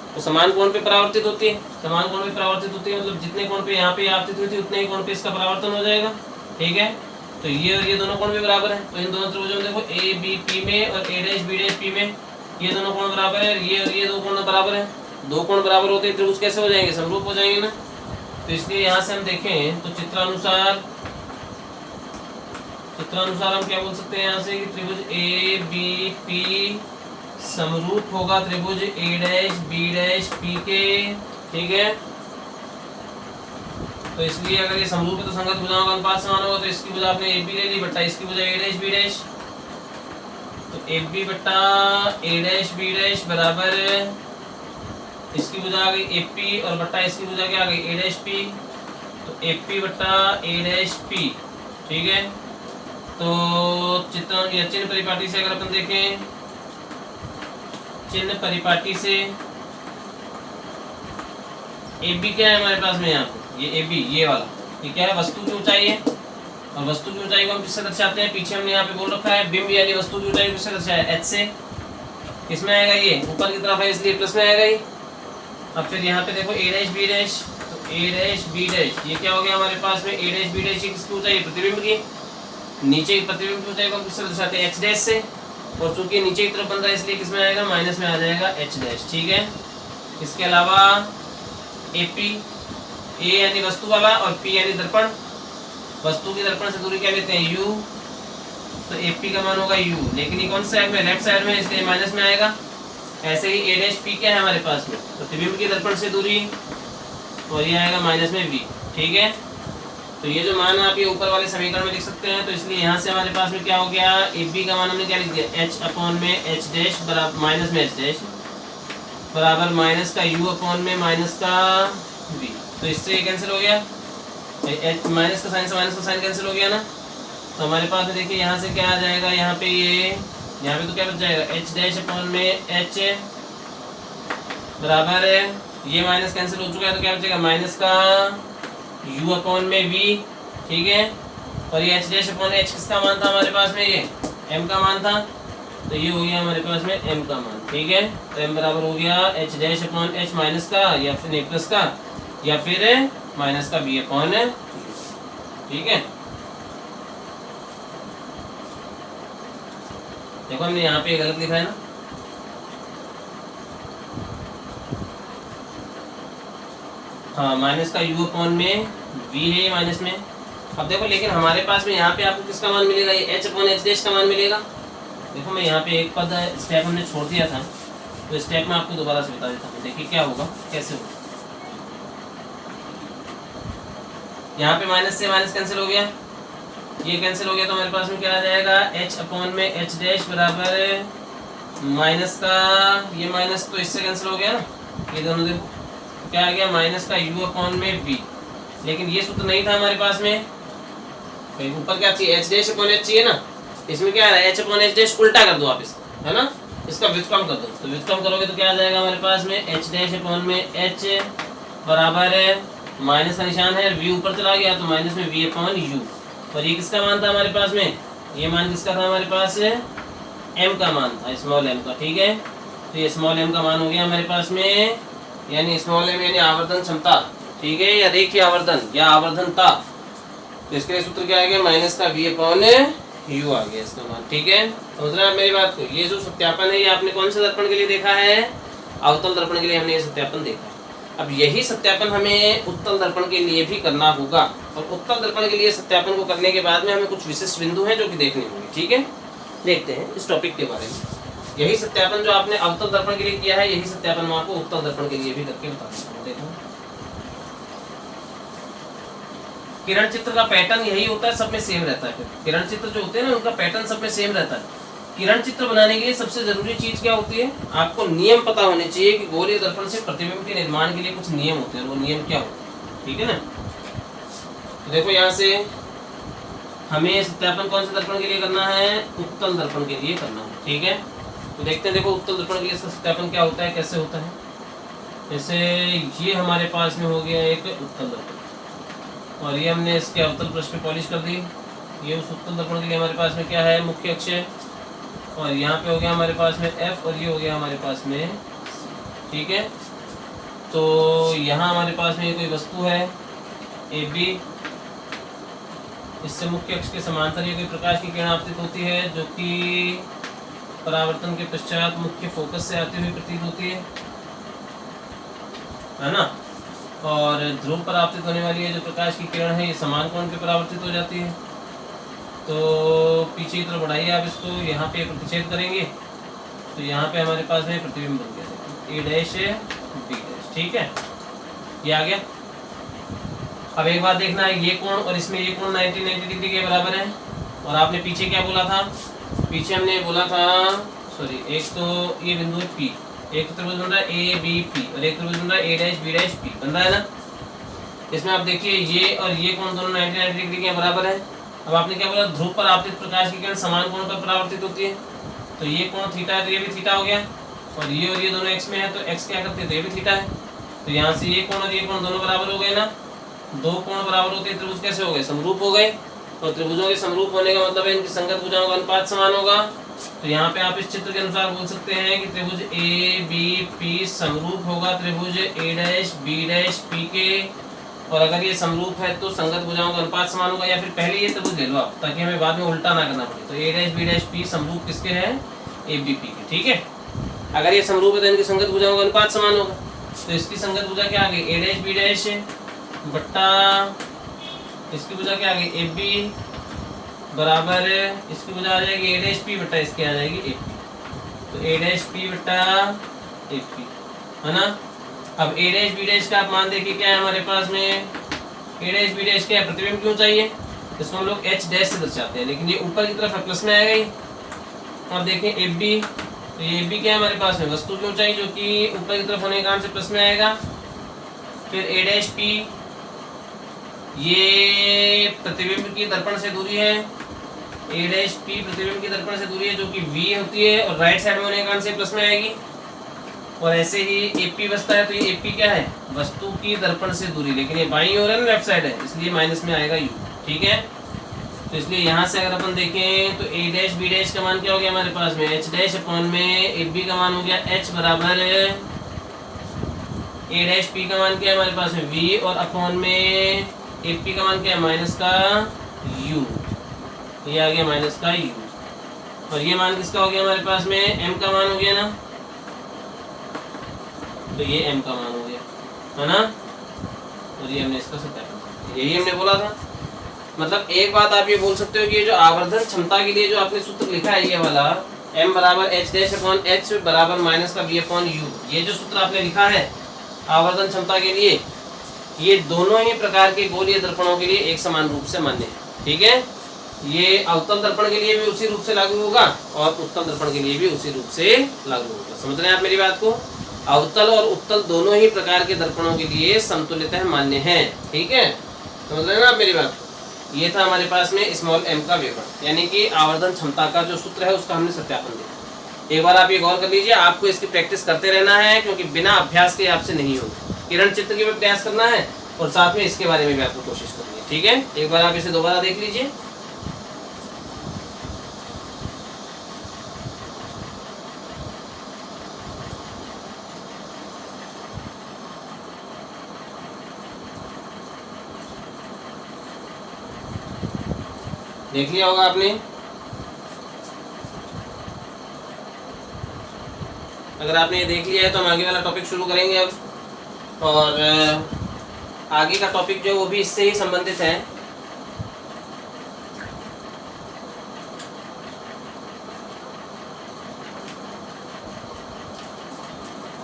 तो समान कोण पे परावर्तित होती है। समान कोण पे परावर्तित होती है मतलब जितने कोण पे यहाँ पे आपतित हुई थी उतने ही कोण पे इसका परावर्तन हो जाएगा, ठीक है। तो ये और ये दोनों कोण भी बराबर है। तो इन दोनों त्रिभुजों में देखो ABP में और A dash B dash P में ये दोनों कोण बराबर है, ये और ये दो कोण बराबर है। दो कोण बराबर होते हैं त्रिभुज कैसे हो जाएंगे, समरूप हो जाएंगे ना। तो इसलिए यहाँ से हम देखें तो चित्रानुसार हम क्या बोल सकते हैं यहाँ से कि त्रिभुज ABP समरूप होगा त्रिभुज A dash B dash P के, ठीक है। तो इसलिए अगर ये समरूप है तो संगत भुजाओं का अनुपात समान होगा। तो इसकी भुजा आपने AB ले ली बट्टा इसकी भुजा A डैश B डैश, तो AB बट्टा A डैश B डैश बराबर इसकी भुजा आ गई AP और बट्टा इसकी भुजा क्या आ गई A डैश P, तो AP बट्टा A डैश P, ठीक है। तो चिन्ह परिपाटी से अगर अपन देखें, चिन्ह परिपाटी से AB क्या है हमारे पास में यहाँ पे, ये AB ये वाला ये क्या है, वस्तु की ऊंचाई है। और वस्तु की ऊंचाई को हम किससे दर्शाते हैं, पीछे हमने यहाँ पे बोल रखा है बिंब यानी वस्तु की ऊंचाई को किससे दर्शाया, H से। किसमें आएगा, ये ऊपर की तरफ है इसलिए प्लस में आएगा ये। अब फिर यहाँ पे देखो A डैश B डैश, तो A डैश B डैश ये क्या हो गया हमारे पास में, A डैश B डैश ये किसकी ऊंचाई है, प्रतिबिंब की। नीचे की प्रतिबिंब की ऊंचाई को हम किससे दर्शाते हैं, H डैश से। और चूंकि नीचे की तरफ बन रहा है इसलिए किसमें आएगा, माइनस में आ जाएगा H डैश, ठीक है। इसके अलावा AP, A यानी वस्तु वाला और P यानी दर्पण। वस्तु की दर्पण से दूरी क्या लेते हैं, U, तो AP का मान होगा U, लेकिन ये कौन सी साइड में, लेफ्ट साइड में, इसलिए माइनस में आएगा। ऐसे ही A डैश P क्या है हमारे पास में, प्रतिबिंब की दर्पण से दूरी, और ये आएगा माइनस में V, ठीक है। तो ये जो मान आप ये ऊपर वाले समीकरण में लिख सकते हैं। तो इसलिए यहाँ से हमारे पास में क्या हो गया, AB का मान हमने क्या लिख दिया, H अपॉन में H डैश बराबर माइनस में H डैश बराबर माइनस का U अपॉन में माइनस का V। तो इससे ये कैंसिल हो गया, माइनस का साइन से माइनस का साइन कैंसिल हो गया ना। तो हमारे पास में देखिए यहाँ से क्या आ जाएगा, यहाँ पे ये यहाँ पे तो क्या बच जाएगा, H डैश अपॉन में H बराबर ये माइनस कैंसिल हो चुका है तो क्या बचेगा, माइनस का U अपॉन में V, ठीक है। और ये H डैश अपॉन H किसका मान था हमारे पास में, ये M का मान था। तो ये हो गया हमारे पास में M का मान, ठीक है। तो M बराबर हो गया H dash upon H minus का या फिर नहीं प्लस का या फिर माइनस का B अपॉन, ठीक है। देखो हमने यहाँ पे गलत लिखा है ना, हाँ माइनस का U अपॉन में V है ये माइनस में। अब देखो लेकिन हमारे पास में यहाँ पे आपको किसका मान मिलेगा, ये H अपॉन H डैश का मान मिलेगा। देखो मैं यहाँ पे एक पद स्टेप हमने छोड़ दिया था तो स्टेप में आपको दोबारा से बता देता हूँ। देखिए क्या होगा, कैसे होगा। यहाँ पे माइनस से माइनस कैंसिल हो गया, ये कैंसिल हो गया तो हमारे पास में क्या आ जाएगा, H अपॉन में H डैश बराबर माइनस का ये माइनस तो इससे कैंसिल हो गया ना, ये दोनों देखो क्या आ गया, माइनस का U अपॉन में V। लेकिन ये सूत्र नहीं था हमारे पास में, ऊपर क्या चाहिए, H डैश अपॉन H चाहिए ना। इसमें क्या है, H अपॉन H डैश उल्टा कर दो आप इसका, है ना, इसका व्युत्क्रम कर दो। तो व्युत्क्रम करोगे तो क्या आ जाएगा हमारे पास में, H डैश अपॉन में H बराबर माइनस का निशान है, V ऊपर चला गया तो माइनस में V अपॉन U। और ये किसका मान था हमारे पास में, ये मान किसका था हमारे पास, M का मान था, स्मॉल m का, ठीक है। तो ये स्मॉल m का मान हो गया हमारे पास में, यानी स्मॉल m यानी आवर्धन क्षमता, ठीक है, या रेखीय आवर्धन या आवर्धनता। तो इसके लिए सूत्र क्या आ गया, माइनस का V अपॉन U आ गया इसका मान। ठीक है, समझ रहे हैं आप मेरी बात को। ये जो सत्यापन है ये आपने कौन से दर्पण के लिए देखा है? अवतल दर्पण के लिए हमने ये सत्यापन देखा है। अब यही सत्यापन हमें उत्तल दर्पण के लिए भी करना होगा, और उत्तल दर्पण के लिए सत्यापन को करने के बाद में हमें कुछ विशिष्ट बिंदु हैं जो कि देखने होंगे। ठीक है, देखते हैं इस टॉपिक के बारे में। यही सत्यापन जो आपने अवतल दर्पण के लिए किया है, यही सत्यापन मैं आपको उत्तल दर्पण के लिए भी करके बता देता हूँ। देखो, किरण चित्र का पैटर्न यही होता है, सब में सेम रहता है। फिर किरण चित्र जो होते हैं ना, उनका पैटर्न सब में सेम रहता है। किरण चित्र बनाने के लिए सबसे जरूरी चीज क्या होती है? आपको नियम पता होने चाहिए कि गोलीय दर्पण से प्रतिबिंब के निर्माण के लिए कुछ नियम होते हैं, और वो नियम क्या होते हैं। ठीक है ना, तो देखो यहाँ से हमें सत्यापन कौन से दर्पण के लिए करना है? उत्तल दर्पण के लिए करना है। ठीक है, तो देखते हैं। देखो उत्तल दर्पण के लिए इसका सत्यापन क्या होता है, कैसे होता है। जैसे ये हमारे पास में हो गया एक उत्तल दर्पण, और ये हमने इसके अवतल पृष्ठ पे पॉलिश कर दी। ये उस उत्तल दर्पण के लिए हमारे पास में क्या है? मुख्य अक्ष है, और यहाँ पे हो गया हमारे पास में F, और ये हो गया हमारे पास में। ठीक है, तो यहाँ हमारे पास में कोई वस्तु है AB, इससे मुख्य अक्ष के समांतर ये कोई प्रकाश की किरण आपतित होती है, जो कि परावर्तन के पश्चात मुख्य फोकस से आती हुई प्रतीत होती है ना। और ध्रुव पर आपतित होने वाली है जो प्रकाश की किरण है, ये समान कोण पे परावर्तित हो जाती है। तो पीछे की तरफ बढ़ाइए आप इसको, यहाँ पे प्रतिच्छेद करेंगे तो यहाँ पे हमारे पास में प्रतिबिंब बन गया, A डैश B डैश। ठीक है, ये आ गया। अब एक बात देखना है, ये कोण और इसमें ये कोण 90 डिग्री के बराबर है। और आपने पीछे क्या बोला था? पीछे हमने बोला था, सॉरी, एक तो ये बिंदु है P, एक तो त्रिभुज बन रहा है ABP, और एक त्रिभुज बन रहा है A dash B dash P, बन रहा है ना। इसमें आप देखिए ये और ये कोण दोनों 90 डिग्री के बराबर है। अब आपने क्या बोला? ध्रुव पर आपतित प्रकाश की किरण समान कोण पर परावर्तित होती है, तो ये कोण थीटा है, तो ये भी थीटा हो गया। और ये दोनों x में है, तो x क्या करते हैं? तो ये भी थीटा है। तो यहाँ से ये कोण और ये कोण दोनों बराबर हो गए ना। दो कोण बराबर होते हैं, त्रिभुज कैसे हो गए? समरूप हो गए। और त्रिभुजों के समरूप होने का मतलब है इनकी संगत भुजाओं का अनुपात समान होगा। तो यहाँ पे आप इस चित्र के अनुसार बोल सकते हैं कि त्रिभुज ABP समरूप होगा त्रिभुज A dash B dash P के। और अगर ये समरूप है तो संगत भुजाओं का अनुपात समान होगा। या फिर पहले ये त्रिभुज ले लो आप, ताकि हमें बाद में उल्टा ना करना पड़े। तो A dash B dash P समरूप किसके हैं? ABP के। ठीक है, अगर ये समरूप है तो इनकी संगत भुजाओं का अनुपात समान होगा। तो इसकी संगत भुजा क्या आ गई? A डैश B डैश बट्टा इसकी भुजा क्या आ गई? AB बराबर इसकी भुजा आ जाएगी A डैश P बट्टा इसकी आ जाएगी AP। तो A डैश P बट्टा AP है ना। अब A डैश B डैश का आप मान देखिए क्या है हमारे पास में? A डैश B डैश क्या है? प्रतिबिंब क्यों चाहिए? इसको हम लोग H डैश से दर्शाते हैं, लेकिन ये ऊपर की तरफ है, प्लस में आएगा ही। अब देखें AB, तो ये AB क्या है हमारे पास में? वस्तु क्यों चाहिए? जो कि ऊपर की तरफ होने के कारण से प्लस में आएगा। फिर A डैश P, ये प्रतिबिंब की दर्पण से दूरी है। A डैश P प्रतिबिंब की दर्पण से दूरी है जो कि V होती है, और राइट साइड में होने के कारण से प्लस में आएगी। और ऐसे ही AP बचता है, तो ये AP क्या है? वस्तु की दर्पण से दूरी, लेकिन ये बाईं ओर है ना, लेफ्ट साइड है, इसलिए माइनस में आएगा U। ठीक है, तो इसलिए यहाँ से अगर अपन देखें तो A डैश B डैश का मान क्या हो गया हमारे पास में? H डैश अपॉन में AB का मान हो गया H बराबर A डैश P का मान क्या है हमारे पास में? V, और अपॉन में AP का मान क्या है? माइनस का U। ये आ गया माइनस का U, और ये मान किसका हो गया हमारे पास में? M का मान हो गया ना। तो ये M का मान हो गया है ना, और ये हमने इसका सत्यापन, यही हमने बोला था। मतलब एक बात आप ये बोल सकते हो कि ये जो आवर्धन क्षमता के लिए जो आपने सूत्र लिखा है, ये वाला M बराबर H डैश अपॉन H बराबर माइनस का V अपॉन U, ये जो सूत्र आपने लिखा है आवर्धन क्षमता के लिए, ये दोनों ही प्रकार के गोलीय दर्पणों के लिए एक समान रूप से मान्य है। ठीक है, ये अवतल दर्पण के लिए भी उसी रूप से लागू होगा, और उत्तल दर्पण के लिए भी उसी रूप से लागू होगा। समझ रहे हैं आप मेरी बात को? अवतल और उत्तल दोनों ही प्रकार के दर्पणों के लिए समतुल्यतः मान्य है। ठीक है, समझ रहे हैं ना आप मेरी बात? ये था हमारे पास में स्मॉल m का विवरण, यानी कि आवर्धन क्षमता का जो सूत्र है उसका हमने सत्यापन दिया। एक बार आप ये गौर कर लीजिए, आपको इसकी प्रैक्टिस करते रहना है, क्योंकि बिना अभ्यास के आपसे नहीं होगा। किरण चित्र के भी प्रयास करना है, और साथ में इसके बारे में भी आपको कोशिश करनी है। ठीक है, एक बार आप इसे दोबारा देख लीजिए। देख लिया होगा आपने। अगर आपने ये देख लिया है तो हम आगे वाला टॉपिक शुरू करेंगे अब। और आगे का टॉपिक जो वो भी इससे ही संबंधित है।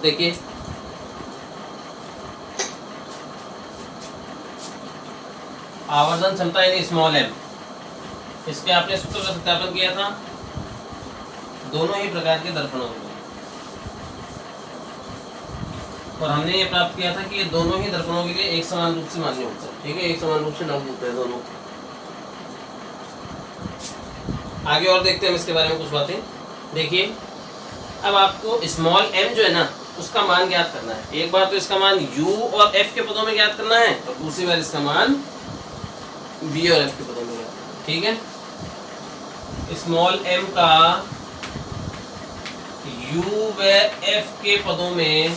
देखिए आवर्धन क्षमता यानी स्मॉल एम, इसके आपने सूत्र का सत्यापन किया था दोनों ही प्रकार के दर्पणों में, और हमने ये प्राप्त किया था कि ये दोनों ही दर्पणों के लिए एक समान रूप से मान्य होता है। ठीक है, एक समान रूप से लागू होता है दोनों। आगे और देखते हैं हम इसके बारे में कुछ बातें। देखिए अब आपको स्मॉल m जो है ना उसका मान ज्ञात करना है। एक बार तो इसका मान u और f के पदों में ज्ञात करना है, और दूसरी बार इसका मान v और f के पदों में ज्ञात करना है। ठीक है, स्मॉल m का u व f के पदों में,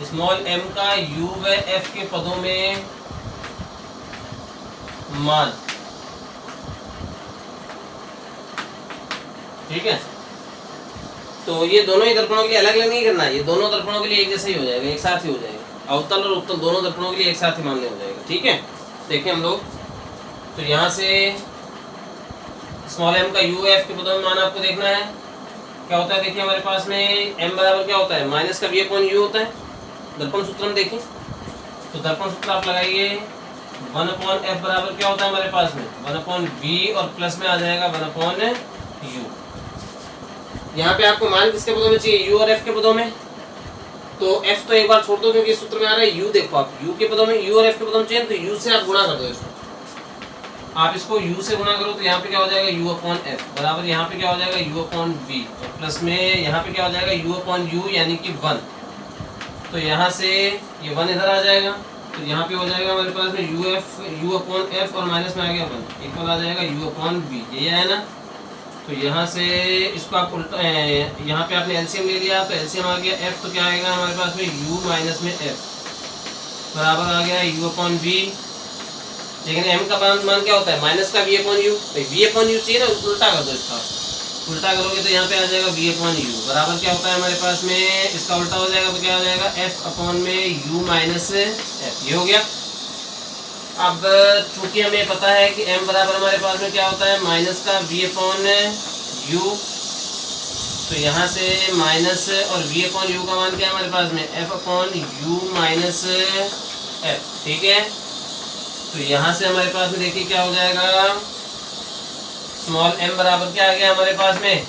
स्मॉल m का u व f के पदों में मान। ठीक है, तो ये दोनों ही दर्पणों के लिए अलग अलग नहीं करना है, ये दोनों दर्पणों के लिए एक जैसा ही हो जाएगा, एक साथ ही हो जाएगा। अवतल और उत्तल दोनों दर्पणों के लिए एक साथ ही मान्य हो जाएगा। ठीक है, देखिए हम लोग तो यहाँ से स्मॉल m का u f के पदों में मान आपको देखना है क्या होता है। देखिए हमारे पास में m बराबर क्या होता है, माइनस का v अपॉन u होता है। दर्पण सूत्र में देखें तो दर्पण सूत्र आप लगाइए 1 अपॉन f बराबर क्या होता है हमारे पास में 1 अपॉन v, और प्लस में आ जाएगा 1 अपॉन u। यहाँ पे आपको मान किसके पदों में चाहिए, u और f के पदों में। तो f तो एक बार छोड़ दो क्योंकि सूत्र में आ रहा है u। देखो आप u के पदों में, u और f के पदों में चाहिए तो u से आप गुणा कर दो इसको। आप इसको u से गुणा करो तो यहाँ पे क्या हो जाएगा u अपॉन f बराबर यहाँ पे क्या हो जाएगा u अपॉन v, और प्लस में यहाँ पे क्या हो जाएगा u अपॉन u यानी कि 1। तो यहाँ से ये 1 इधर आ जाएगा, तो यहाँ पे हो जाएगा हमारे पास में u अपॉन f, और माइनस में आ गया 1 इक्वल आ जाएगा u अपॉन v। ये है ना, तो यहाँ से इसको आप उल्टा, यहाँ पे आपने एलसीएम ले लिया तो एलसीएम आ गया f, तो क्या आएगा हमारे पास में u माइनस में f बराबर आ गया u अपॉन v। लेकिन m का मान क्या होता है, माइनस का v upon u। v upon u चाहिए ना, उल्टा कर दो इसका, उल्टा करोगे तो यहाँ पे आ जाएगा v अपॉन u बराबर क्या होता है हमारे पास में, इसका उल्टा हो जाएगा तो क्या हो जाएगा f अपॉन में u माइनस f। ये हो गया। अब चूंकि हमें पता है कि m बराबर हमारे पास में क्या होता है, माइनस का v अपॉन u, तो यहाँ से माइनस और v अपॉन u का मान क्या है हमारे पास में f upon u minus f। ठीक है, तो यहाँ से हमारे पास में देखिए क्या हो जाएगा, स्मॉल m बराबर क्या आ गया हमारे पास में,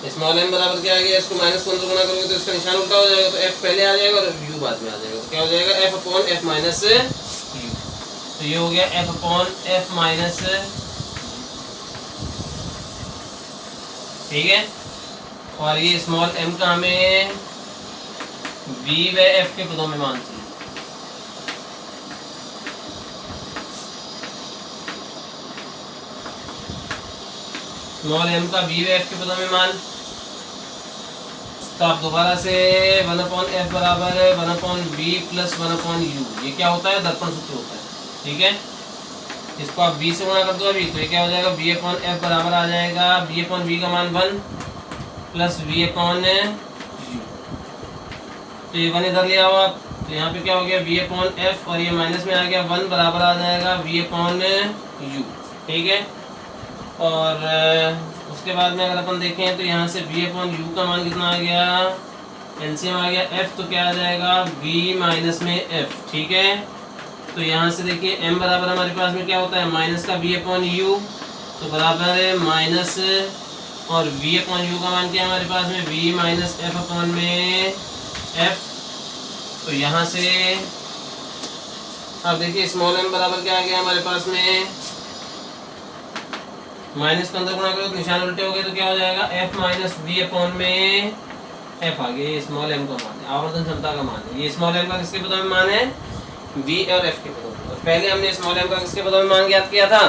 स्मॉल m बराबर क्या आ गया, इसको माइनस को अंदर गुणा करोगे तो इसका निशान उल्टा हो जाएगा, तो f पहले आ जाएगा और u बाद में आ जाएगा। तो क्या हो जाएगा f upon f minus u। तो ये हो गया f अपॉन f माइनस। ठीक है, और ये स्मॉल m का हमें v व f के पदों में मान चाहिए। स्मॉल m का v व f के पदों में मान, तो आप दोबारा से 1 अपॉन f बराबर 1 upon v plus 1 upon u, ये क्या होता है, दर्पण सूत्र होता है। ठीक है, इसको आप v से गुणा कर दो अभी, तो ये क्या हो जाएगा v अपॉन f बराबर आ जाएगा v अपॉन v का मान 1 प्लस v अपॉन u। तो ये 1 इधर ले आओ आप, तो यहाँ पे क्या हो गया v अपॉन f, और ये माइनस में आ गया 1 बराबर आ जाएगा v अपॉन u। ठीक है, और उसके बाद में अगर अपन देखें तो यहाँ से v अपॉन u का मान कितना आ गया, एलसीएम आ गया f, तो क्या आ जाएगा v माइनस में f। ठीक है, तो यहाँ से देखिए m बराबर हमारे पास में क्या होता है, माइनस का v अपॉन u, तो बराबर है माइनस, और v अपॉन u का मान क्या है हमारे पास में v माइनस f अपॉन में f। तो यहाँ से अब देखिए स्मॉल m बराबर क्या आ गया हमारे पास में, माइनस का अंदर गुणा करो तो निशान उल्टे हो गए, तो क्या हो जाएगा f माइनस v अपॉन में f आ गया। ये स्मॉल m का मान है, आवर्धन क्षमता का मान है। ये स्मॉल m का किसके पदों में मान है, v और f के पदों में। और पहले हमने स्मॉल m का किसके पदों में मान ज्ञात किया था,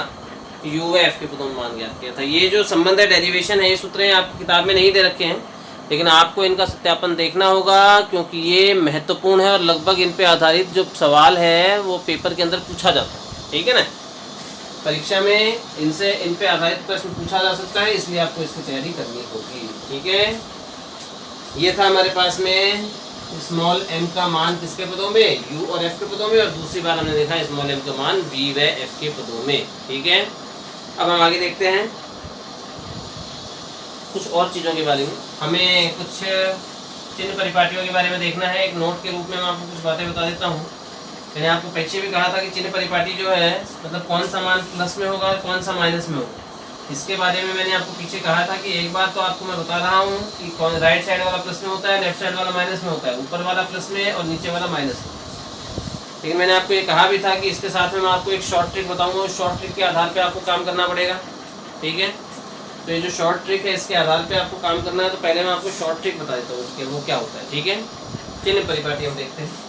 u व f के पदों में मान ज्ञात किया था। ये जो संबंध है, डेरिवेशन है, ये सूत्र आपकी किताब में नहीं दे रखे हैं, लेकिन आपको इनका सत्यापन देखना होगा क्योंकि ये महत्वपूर्ण है और लगभग इन पे आधारित जो सवाल है वो पेपर के अंदर पूछा जाता है। ठीक है ना, परीक्षा में इन पे आधारित प्रश्न पूछा जा सकता है, इसलिए आपको इसकी तैयारी करनी होगी। ठीक है, ये था हमारे पास में स्मॉल m का मान किसके पदों में, u और f के पदों में, और दूसरी बार हमने देखा स्मॉल m का मान v व f के पदों में। ठीक है, अब हम आगे देखते हैं कुछ और चीज़ों के बारे में। हमें कुछ चिन्ह परिपाटियों के बारे में देखना है। एक नोट के रूप में मैं आपको कुछ बातें बता देता हूँ। मैंने आपको पीछे भी कहा था कि चिन्ह परिपाटी जो है मतलब कौन सा मान प्लस में होगा और कौन सा माइनस में होगा, इसके बारे में मैंने आपको पीछे कहा था कि एक बार तो आपको मैं बता रहा हूँ कि कौन राइट साइड वाला प्लस में होता है, लेफ्ट साइड वाला माइनस में होता है, ऊपर वाला प्लस में और नीचे वाला माइनस में। लेकिन मैंने आपको ये कहा भी था कि इसके साथ में मैं आपको एक शॉर्ट ट्रिक बताऊंगा, उस शॉर्ट ट्रिक के आधार पर आपको काम करना पड़ेगा। ठीक है, तो ये जो शॉर्ट ट्रिक है इसके आधार पर आपको काम करना है। तो पहले मैं आपको शॉर्ट ट्रिक बता देता हूँ उसके वो क्या होता है। ठीक है, चिन्ह परिपाटी हम देखते हैं।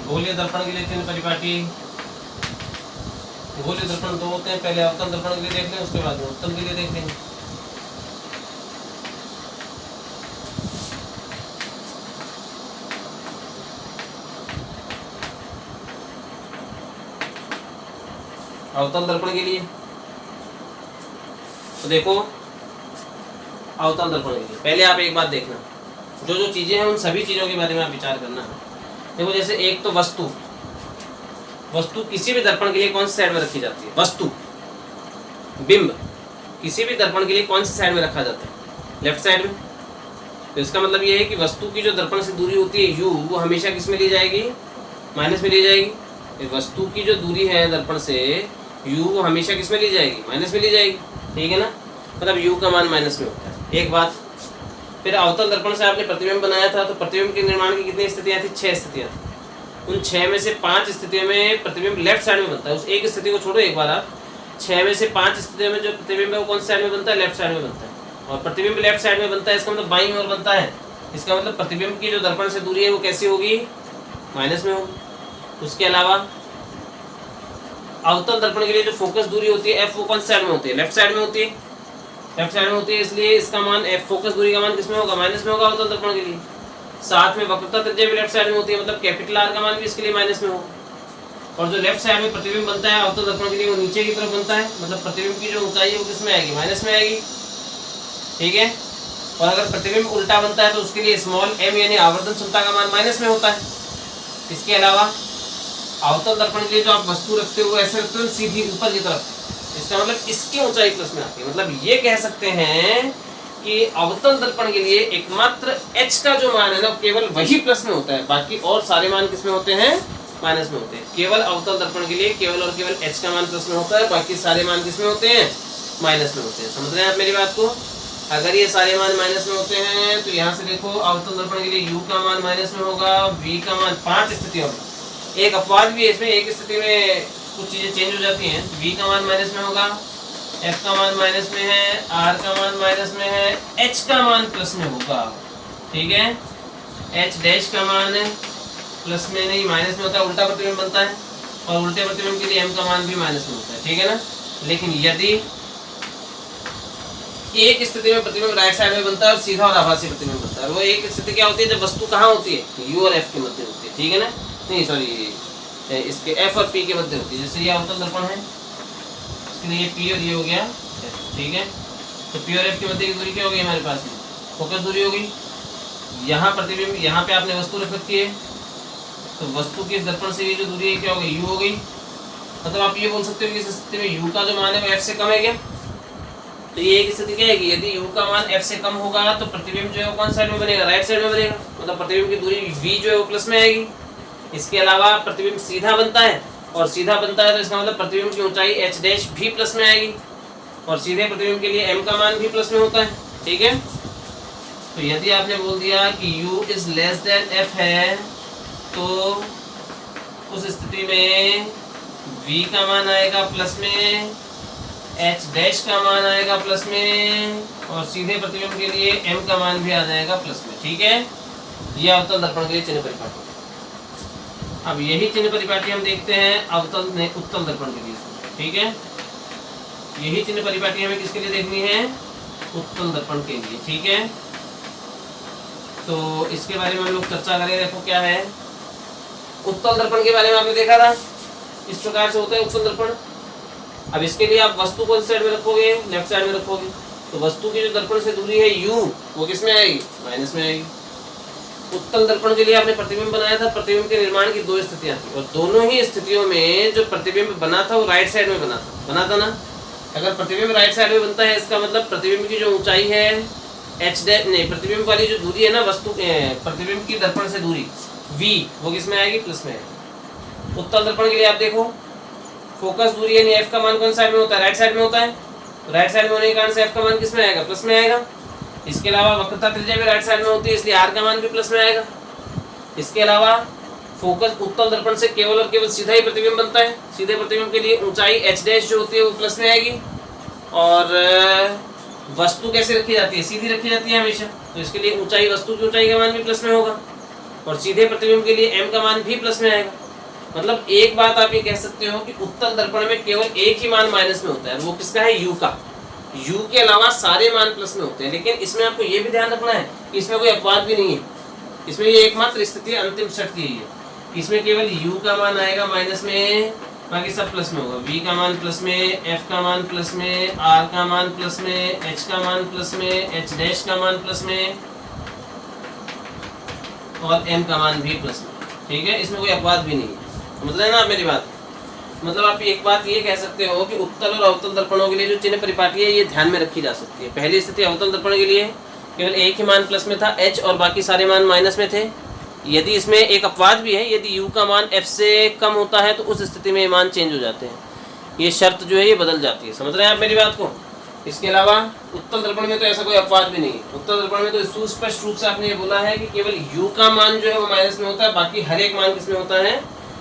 गोलीय दर्पण के लिए चिन्ह परिपाटी, गोलीय दर्पण दो होते हैं, पहले अवतल दर्पण के लिए देख लें, उसके बाद उत्तल के लिए देख लेंगे। अवतल दर्पण के लिए तो देखो, अवतल दर्पण के लिए पहले आप एक बात देखना, जो जो चीजें हैं उन सभी चीजों के बारे में आप विचार करना है। देखो जैसे एक तो वस्तु, वस्तु किसी भी दर्पण के लिए कौन सी साइड में रखी जाती है, वस्तु। बिंब किसी भी दर्पण के लिए कौन सी साइड में रखा जाता है, लेफ्ट साइड में। तो इसका मतलब ये है कि वस्तु की जो दर्पण से दूरी होती है u, वो हमेशा किस में ली जाएगी, माइनस में ली जाएगी। वस्तु की जो दूरी है दर्पण से u, वो हमेशा किस में ली जाएगी, माइनस में ली जाएगी। ठीक है ना, मतलब u का मान माइनस में होता है। एक बात। फिर अवतल दर्पण से आपने प्रतिबिंब बनाया था, तो प्रतिबिंब के निर्माण की कितनी स्थितियाँ थी, 6 स्थितियाँ थी। उन 6 में से 5 स्थितियों में प्रतिबिंब लेफ्ट साइड में बनता है। उस एक स्थिति को छोड़ो एक बार आप, 6 में से 5 स्थितियों में जो प्रतिबिंब है वो कौन सी साइड में बनता है, लेफ्ट साइड में बनता है। और प्रतिबिंब लेफ्ट साइड में बनता है, इसका मतलब बाईं ओर बनता है। इसका मतलब प्रतिबिंब की जो दर्पण से दूरी है वो कैसी होगी, माइनस में होगी। उसके अलावा अवतल दर्पण के लिए जो फोकस दूरी होती है f, वो कौन सी साइड में होती है, लेफ्ट साइड में होती है, लेफ्ट साइड में होती है। इसलिए इसका मान f, फोकस दूरी का मान किसमें होगा, माइनस में होगा अवतल दर्पण के लिए। साथ में वक्रता त्रिज्या भी लेफ्ट साइड में होती है, मतलब कैपिटल R का मान भी इसके लिए माइनस में होगा। और जो लेफ्ट साइड में प्रतिबिंब बनता है अवतल दर्पण के लिए, वो नीचे की तरफ बनता है, मतलब प्रतिबिंब की जो ऊंचाई है वो किसमें आएगी, माइनस में आएगी। ठीक है, और अगर प्रतिबिंब उल्टा बनता है तो उसके लिए स्मॉल m यानी आवर्धन क्षमता का मान माइनस में होता है। इसके अलावा अवतल दर्पण के लिए जो आप वस्तु रखते हो ऐसे रखते हो सीधी ऊपर की तरफ, इसका मतलब इसकी ऊंचाई प्लस में आती है। मतलब ये कह सकते हैं कि अवतल दर्पण के लिए एकमात्र h का जो मान है ना केवल वही प्लस में होता है, बाकी और सारे मान किसमें होते हैं, माइनस में होते हैं। केवल अवतल दर्पण के लिए केवल और केवल h का मान प्लस में होता है, बाकी सारे मान किसमें होते हैं, माइनस में होते हैं। समझ रहे हैं आप मेरी बात को। अगर ये सारे मान माइनस में होते हैं तो यहाँ से देखो अवतल दर्पण के लिए u का मान माइनस में होगा, v का मान 5 स्थितियों में, एक अपवाद भी है इसमें, एक स्थिति में कुछ चीजें चेंज हो जाती हैं। v का मान माइनस में होगा, f का मान माइनस में है, r का मान माइनस में है, h का मान प्लस में होगा। ठीक है, h डैश का मान प्लस में नहीं माइनस में होता है, उल्टा प्रतिबिंब बनता है, और उल्टे प्रतिबिंब के लिए m का मान भी माइनस में होता है। ठीक है ना, लेकिन यदि एक स्थिति में प्रतिबिंब राइट साइड में बनता है और सीधा और आभासी प्रतिबिंब बनता है, वो एक स्थिति क्या होती है, जब वस्तु कहाँ होती है, u और f के मध्य होती है। ठीक है ना, नहीं सॉरी इसके f और p के मध्य होती है। जैसे ये अवतल दर्पण है, इसके लिए ये p और ये हो गया f। ठीक है, तो p और f के मध्य की दूरी क्या होगी हमारे पास में, फोकस दूरी होगी। यहाँ प्रतिबिंब, यहाँ पे आपने वस्तु रख रखी है, तो वस्तु की दर्पण से ये जो दूरी है क्या होगी, u हो गई। मतलब आप ये बोल सकते हो कि इस स्थिति में u का जो मान है वो f से कम है क्या। तो ये एक स्थिति क्या है कि यदि u का मान f से कम होगा तो प्रतिबिंब जो है वो कौन साइड में बनेगा, राइट साइड में बनेगा, मतलब प्रतिबिंब की दूरी v जो है वो प्लस में आएगी। इसके अलावा प्रतिबिंब सीधा बनता है, और सीधा बनता है तो इसका मतलब प्रतिबिंब की ऊंचाई h डैश भी प्लस में आएगी, और सीधे प्रतिबिंब के लिए m का मान भी प्लस में होता है। ठीक है, तो यदि आपने बोल दिया कि u is less than f है, तो उस स्थिति में v का मान आएगा प्लस में, h डैश का मान आएगा प्लस में, और सीधे प्रतिबिंब के लिए m का मान भी आ जाएगा प्लस में। ठीक है, यह अवतल दर्पण के लिए चिन्ह परिपाटी। अब यही चिन्ह परिपाटी हम देखते हैं उत्तल दर्पण के लिए, ठीक है। यही चिन्ह परिपाटी हमें किसके लिए देखनी है? उत्तल दर्पण के लिए, ठीक है। तो इसके बारे में हम लोग चर्चा करें। देखो क्या है उत्तल दर्पण के बारे में, आपने देखा था इस प्रकार से होता है उत्तल दर्पण। अब इसके लिए आप वस्तु को इस साइड में रखोगे, लेफ्ट साइड में रखोगे, तो वस्तु की जो दर्पण से दूरी है u, वो किस में आएगी? माइनस में आएगी। उत्तल दर्पण के लिए आपने प्रतिबिंब बनाया था। प्रतिबिंब के निर्माण की दो स्थितियां थी, और दोनों ही स्थितियों में जो प्रतिबिंब बना था वो राइट साइड में बना था ना। अगर प्रतिबिंब राइट साइड में बनता है, इसका मतलब प्रतिबिंब की जो ऊंचाई है प्रतिबिंब वाली जो दूरी है ना वस्तु प्रतिबिंब की दर्पण से दूरी v, वो किस में आएगी? प्लस में आएगी। उत्तल दर्पण के लिए आप देखो फोकस दूरी यानी f का मान कौन साइड में होता है? राइट साइड में होता है। राइट साइड में होने के कारण से f का मान किस में आएगा? प्लस में आएगा। इसके अलावा वक्रता त्रिज्या भी राइट साइड में होती है, इसलिए r का मान भी प्लस में आएगा। इसके अलावा फोकस उत्तल दर्पण से केवल और केवल सीधा ही प्रतिबिंब बनता है। सीधे प्रतिबिंब के लिए ऊंचाई h डैश जो होती है वो प्लस में आएगी, और वस्तु कैसे रखी जाती है? सीधी रखी जाती है हमेशा, तो इसके लिए ऊंचाई वस्तु की ऊंचाई का मान भी प्लस में होगा, और सीधे प्रतिबिंब के लिए m का मान भी प्लस में आएगा। मतलब एक बात आप ये कह सकते हो कि उत्तल दर्पण में केवल एक ही मान माइनस में होता है, वो किसका है? u का। u के अलावा सारे मान प्लस में होते हैं। लेकिन इसमें आपको ये भी ध्यान रखना है कि इसमें कोई अपवाद भी नहीं है। इसमें ये एकमात्र स्थिति अंतिम शर्त यही है, इसमें केवल u का मान आएगा माइनस में, बाकी सब प्लस में होगा। v का मान प्लस में, f का मान प्लस में, r का मान प्लस में, h का मान प्लस में, h डैश का मान प्लस में, और m का मान भी प्लस में, ठीक है। इसमें कोई अपवाद भी नहीं है। समझ रहे हैं ना आप मेरी बात? मतलब आप एक बात ये कह सकते हो कि उत्तल और अवतल दर्पणों के लिए जो चिन्ह परिपाटी है ये ध्यान में रखी जा सकती है। पहली स्थिति अवतल दर्पण के लिए केवल एक ही मान प्लस में था h, और बाकी सारे मान माइनस में थे। यदि इसमें एक अपवाद भी है, यदि u का मान f से कम होता है तो उस स्थिति में मान चेंज हो जाते हैं। ये शर्त जो है ये बदल जाती है। समझ रहे हैं आप मेरी बात को? इसके अलावा उत्तल दर्पण में तो ऐसा कोई अपवाद भी नहीं है। उत्तल दर्पण में तो सुस्पष्ट रूप से आपने ये बोला है कि केवल u का मान जो है वो माइनस में होता है, बाकी हर एक मान किस में होता है?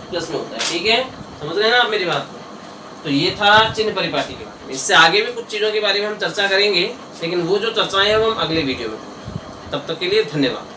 प्लस में होता है, ठीक है। समझ रहे हैं ना आप मेरी बात को? तो ये था चिन्ह परिपाटी के बारे में। इससे आगे भी कुछ चीज़ों के बारे में हम चर्चा करेंगे, लेकिन वो जो चर्चाएं हैं वो हम अगले वीडियो में करेंगे। तब तक के लिए धन्यवाद।